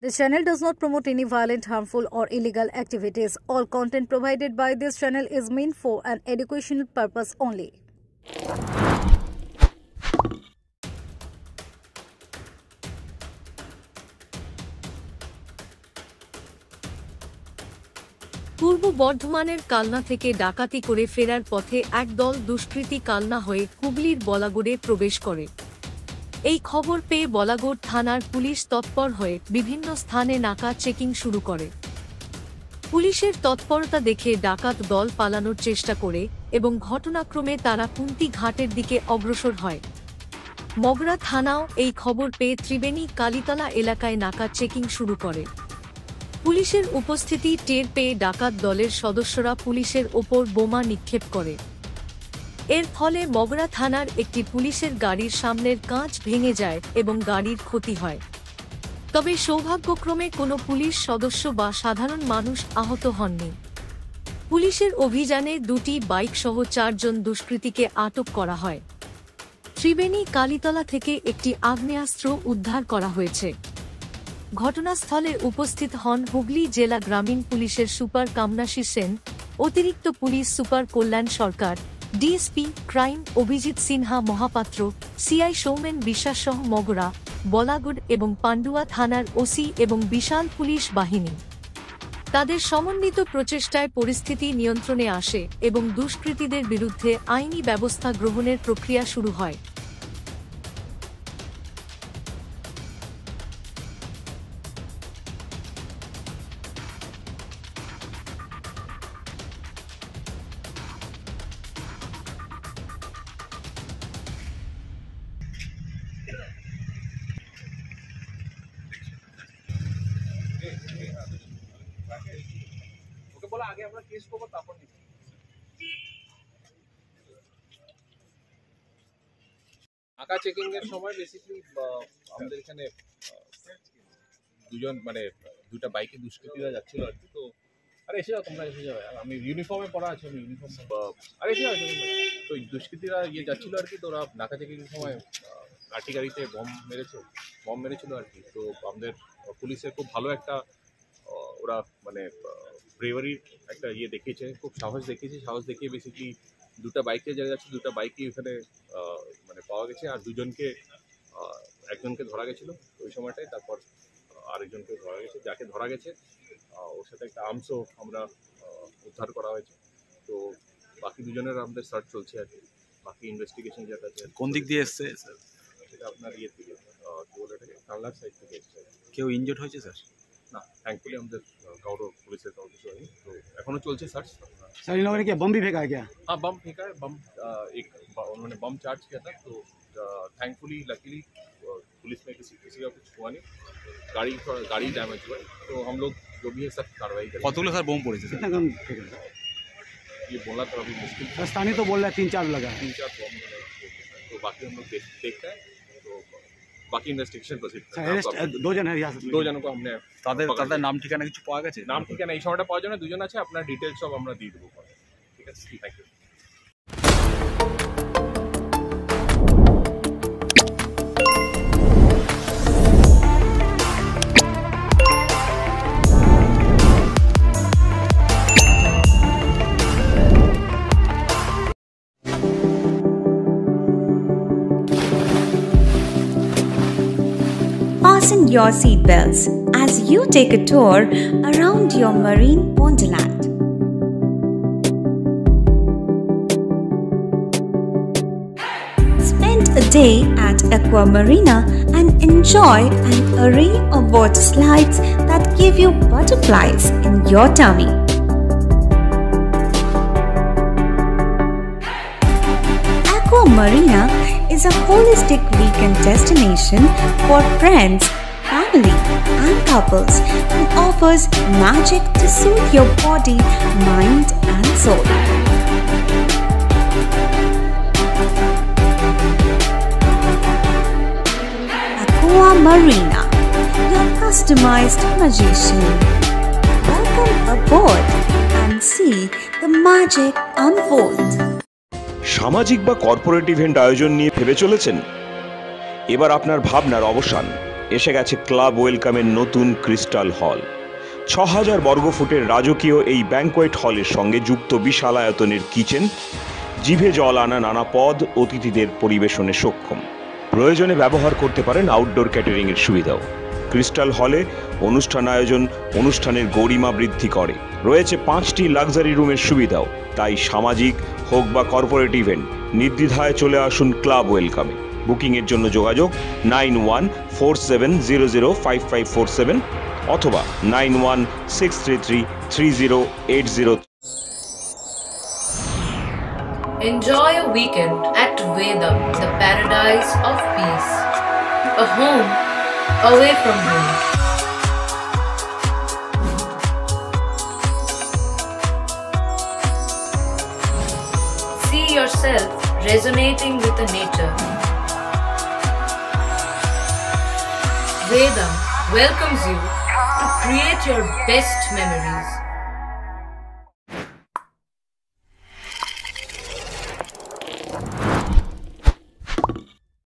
This channel does not promote any violent, harmful, or illegal activities. All content provided by this channel is meant for an educational purpose only. পূর্ব বর্ধমানের কালনা থেকে ডাকাতি করে ফেরার পথে একদল দুষ্কৃতী কালনা হয়ে হুগলির বলাগড়ে প্রবেশ করে। এই খবর পেয়ে বলাগড় থানার পুলিশ তৎপর হয়ে বিভিন্ন স্থানে নাকা চেকিং শুরু করে। পুলিশের তৎপরতা দেখে ডাকাত দল পালানোর চেষ্টা করে এবং ঘটনাক্রমে তারা কুন্তি ঘাটের দিকে অগ্রসর হয়। মগরা থানাও এই খবর পেয়ে ত্রিবেণী কালীতলা এলাকায় নাকা চেকিং শুরু করে। পুলিশের উপস্থিতি টের পেয়ে ডাকাত দলের সদস্যরা পুলিশের ওপর বোমা নিক্ষেপ করে। এর ফলে মগরা থানার একটি পুলিশের গাড়ির সামনের কাঁচ ভেঙে যায় এবং গাড়ির ক্ষতি হয়। তবে সৌভাগ্যক্রমে কোনো পুলিশ সদস্য বা সাধারণ মানুষ আহত হননি। পুলিশের অভিযানে দুটি বাইক সহ 4 জন দুষ্কৃতীকে আটক করা হয়। ত্রিবেণী কালীতলা থেকে একটি আগ্নেয়াস্ত্র উদ্ধার করা হয়েছে। ঘটনাস্থলে উপস্থিত হন হুগলি জেলা গ্রামীণ পুলিশের সুপার কামনাশী সেন, অতিরিক্ত police super Kalyan Sarkar, DSP crime Abhijit Sinha Mahapatra, CI Soumen Biswas সহ মগরা, বলাগড় এবং পান্ডুয়া থানার ওসি এবং বিশাল পুলিশ বাহিনী। তাদের সমন্বিত প্রচেষ্টায় পরিস্থিতি নিয়ন্ত্রণে আসে এবং দুষ্কৃতীদের বিরুদ্ধে আইনি ব্যবস্থা গ্রহণের প্রক্রিয়া শুরু হয়। ওকে বলা আগে আমরা কেস করব তারপর নিব। নাকা চেকিং এর সময় বেসিক্যালি আমাদের এখানে দুটা বাইকে দুষ্কৃতীরা যাচ্ছিল আর কি। তো আরে এসে যাও, তোমরা এসে যাবে, আমি ইউনিফর্মে পড়া আছে, আমি ইউনিফর্ম আরে এসে যাও। তো দুষ্কৃতীরা যাচ্ছিল আর কি। তো ওরা নাকা চেকিং এর সময় লাঠি গাড়িতে বম মেরেছিল আর কি। তো আমাদের পুলিশের খুব ভালো একটা ওরা ব্রেভারির একটা দেখিয়েছে, খুব সাহস দেখিয়ে বেসিক্যালি দুটা বাইকে যাচ্ছে, দুটা বাইকই ওখানে পাওয়া গেছে। আর একজনকে ধরা গেছিলো ওই সময়টায়। তারপর আরেকজনকে ধরা গেছে, যাকে ধরা গেছে ওর সাথে একটা আর্মসও আমরা উদ্ধার করা হয়েছে। তো বাকি দুজনের আমাদের সার্চ চলছে আর কি। বাকি ইনভেস্টিগেশন যেটা আছে। কোন দিক দিয়ে এসছে স্যার? সেটা আপনার থেকে কানলার সাইড থেকে এসছে। কেউ ইনজুর্ড হয়েছে স্যার? না, থ্যাঙ্কফুলি আমাদের पुलिस का কিছু হয়নি। তো এখনো চলছে সার্চ। सर इन लोगों ने क्या बम भी फेंका है क्या? हाँ, बम फेंका है। उन्होंने बम चार्ज किया था। तो थैंकफुली लकीली पुलिस में किसी का कुछ हुआ नहीं। गाड़ी डैमेज हुआ है। तो हम लोग जो भी है सब कार्रवाई करेंगे। কতগুলো স্যার বোম পড়েছে? कितना कम फेंका है? ये बोलना तो अभी मुश्किल। स्थानीय तो बोल रहा है 3-4 लगा है। 3-4 बम। तो बाकी हम लोग देखते हैं। तो बाकी इन्वेस्टिगेशन प्रोसीड। दो जन है यहाँ से। 2 जनों को हमने তাদের নাম ঠিকানা কিছু পাওয়া গেছে? নাম ঠিকানা এই সময়টা পাওয়া যায় না। 2 জন আছে, আপনার ডিটেলস সব আমরা দিয়ে দেবো। ঠিক আছে, thank you. Fasten your seatbelts as you take a tour around your marine wonderland. Spend a day at Aqua Marina and enjoy an array of water slides that give you butterflies in your tummy. Aqua Marina is a holistic weekend destination for friends, family, and couples and offers magic to soothe your body, mind, and soul. Aqua Marina, your customized magician. Welcome aboard and see the magic unfold. সামাজিক বা corporate event আয়োজন নিয়ে ভেবে চলেছেন? এবার আপনার ভাবনার অবসান। এসে গেছে ক্লাব ওয়েলকামের নতুন ক্রিস্টাল হল। ৬,০০০ বর্গফুটের রাজকীয় এই ব্যাংকোয়েট হলের সঙ্গে যুক্ত বিশাল আয়তনের কিচেন, জিভে জল আনা নানা পদ অতিথিদের পরিবেশনে সক্ষম। প্রয়োজনে ব্যবহার করতে পারেন আউটডোর ক্যাটারিংয়ের সুবিধাও। ক্রিস্টাল হলে অনুষ্ঠান আয়োজন অনুষ্ঠানের গরিমা বৃদ্ধি করে। রয়েছে 5টি লাক্সারি রুমের সুবিধাও। তাই সামাজিক হোক বা কর্পোরেট ইভেন্ট নির্দ্বিধায় চলে আসুন ক্লাব ওয়েলকামে। বুকিংয়ের জন্য যোগাযোগ 9147005547 অথবা 9163333080। Enjoy a weekend at Vedam, the paradise of peace. A home away from home. See yourself resonating with the nature. Vedam welcomes you to create your best memories.